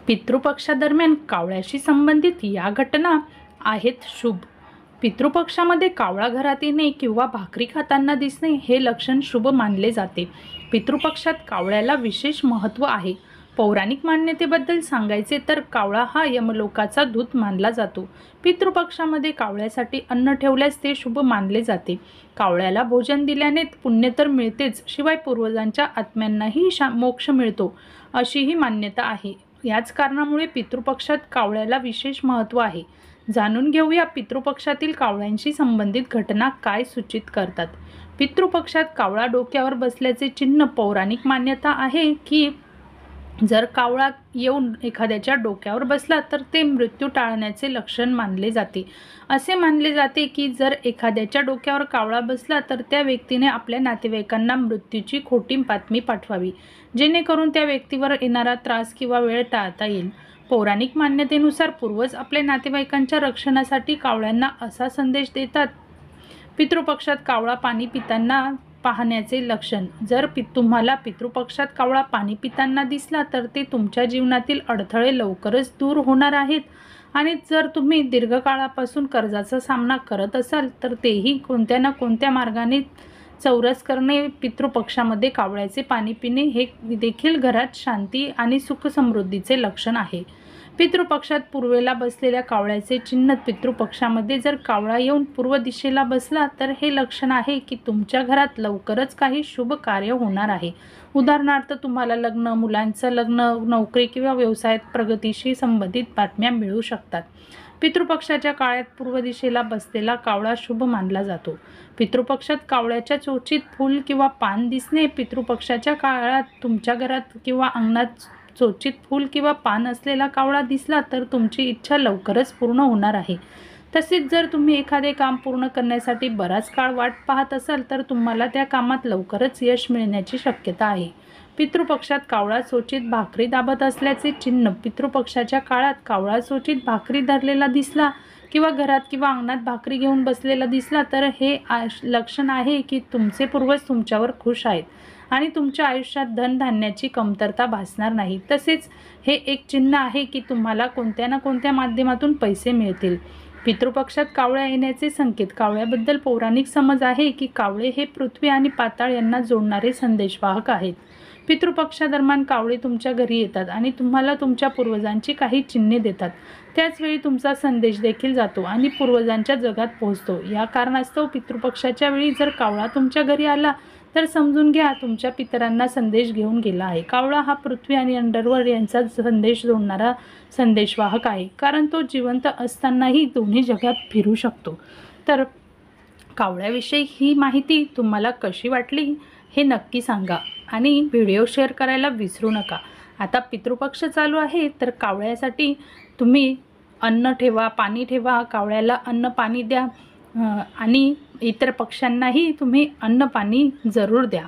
पितृपक्षादरम्यान कावळ्याशी संबंधित या घटना आहेत शुभ. पितृपक्षामध्ये कावळा घरात येणे किंवा भाकरी खाताना दिसणे हे लक्षण शुभ मानले जाते. पितृपक्षात कावळ्याला विशेष महत्त्व आहे. पौराणिक मान्यतेबद्दल सांगायचे तर कावळा हा यमलोकाचा दूत मानला जातो. पितृपक्षामध्ये कावळ्यासाठी अन्न ठेवल्यास ते शुभ मानले जाते. कावळ्याला भोजन दिल्याने पुण्य तर मिळतेच, शिवाय पूर्वजांच्या आत्म्यांनाही मोक्ष मिळतो अशीही मान्यता आहे. याच कारणामुळे पितृपक्षात कावळ्याला विशेष महत्त्व आहे. जाणून घेऊया पितृपक्षातील कावळ्यांशी संबंधित घटना काय सूचित करतात. पितृपक्षात कावळा डोक्यावर बसल्याचे चिन्ह. पौराणिक मान्यता आहे की जर कावळा येऊन एखाद्याच्या डोक्यावर बसला तर ते मृत्यू टाळण्याचे लक्षण मानले जाते. असे मानले जाते की जर एखाद्याच्या डोक्यावर कावळा बसला तर त्या व्यक्तीने आपल्या नातेवाईकांना मृत्यूची खोटी बातमी पाठवावी, जेणेकरून त्या व्यक्तीवर येणारा त्रास किंवा वेळ टाळता येईल. पौराणिक मान्यतेनुसार पूर्वज आपल्या नातेवाईकांच्या रक्षणासाठी कावळ्यांना असा संदेश देतात. पितृपक्षात कावळा पाणी पिताना पाहण्याचे लक्षण. जर तुम्हाला पितृपक्षात कावळा पाणी पिताना दिसला तर ते तुमच्या जीवनातील अडथळे लवकरच दूर होणार आहेत. आणि जर तुम्ही दीर्घकाळापासून कर्जाचा सामना करत असाल तर तेही कोणत्या ना कोणत्या मार्गाने चौरस करणे. पितृपक्षामध्ये कावळ्याचे पाणी पिणे हे देखील घरात शांती आणि सुख समृद्धीचे लक्षण आहे. पितृपक्षात पूर्वेला बसलेल्या कावळ्याचे चिन्ह. पितृपक्षामध्ये जर कावळा येऊन पूर्व दिशेला बसला तर हे लक्षण आहे की तुमच्या घरात लवकरच काही शुभ कार्य होणार आहे. उदाहरणार्थ तुम्हाला लग्न, मुलांचं लग्न, नोकरी किंवा व्यवसायात प्रगतीशी संबंधित बातम्या मिळू शकतात. पितृपक्षाच्या काळात पूर्व दिशेला बसलेला कावळा शुभ मानला जातो. पितृपक्षात कावळ्याच्या चोचीत फूल किंवा पान दिसणे. पितृपक्षाच्या काळात तुमच्या घरात किंवा अंगणात चोचीत फूल किंवा पान असलेला कावळा दिसला तर तुमची इच्छा लवकरच पूर्ण होणार आहे. तसेच जर तुम्ही एखादे काम पूर्ण करण्यासाठी बराच काळ वाट पाहत असाल तर तुम्हाला त्या कामात लवकरच यश मिळण्याची शक्यता आहे. पितृपक्षात कावळा चोचीत भाकरी दाबत असल्याचे चिन्ह. पितृपक्षाच्या काळात कावळा चोचीत भाकरी धरलेला दिसला किंवा घरात किंवा अंगणात भाकरी घेऊन बसलेला दिसला तर हे लक्षण आहे की तुमचे पूर्वज तुमच्यावर खुश आहेत आणि तुमच्या आयुष्यात धनधान्याची कमतरता भासणार नाही. तसेच हे एक चिन्ह आहे की तुम्हाला कोणत्या ना कोणत्या माध्यमातून पैसे मिळतील. पितृपक्षात कावळ्या येण्याचे संकेत. कावळ्याबद्दल पौराणिक समज आहे की कावळे हे पृथ्वी आणि पाताळ यांना जोडणारे संदेशवाहक आहेत. पितृपक्षादरम्यान कावळे तुमच्या घरी येतात आणि तुम्हाला तुमच्या पूर्वजांची काही चिन्हे देतात. त्याचवेळी तुमचा संदेश देखील जातो आणि पूर्वजांच्या जगात पोहोचतो. या कारणास्तव पितृपक्षाच्या वेळी जर कावळा तुमच्या घरी आला तर समजून घ्या तुमच्या पितरांना संदेश घेऊन गेला आहे. कावळा हा पृथ्वी आणि अंडरवर्ल्ड यांचा संदेश जोडणारा संदेशवाहक आहे, कारण तो जिवंत असतानाही दोन्ही जगात फिरू शकतो. तर कावळ्याविषयी ही माहिती तुम्हाला कशी वाटली हे नक्की सांगा आणि व्हिडिओ शेअर करायला विसरू नका. आता पितृपक्ष चालू आहे तर कावळ्यासाठी तुम्ही अन्न ठेवा, पाणी ठेवा, कावळ्याला अन्न पाणी द्या आणि इतर पक्ष्यांनाही तुम्ही अन्न पाणी जरूर द्या.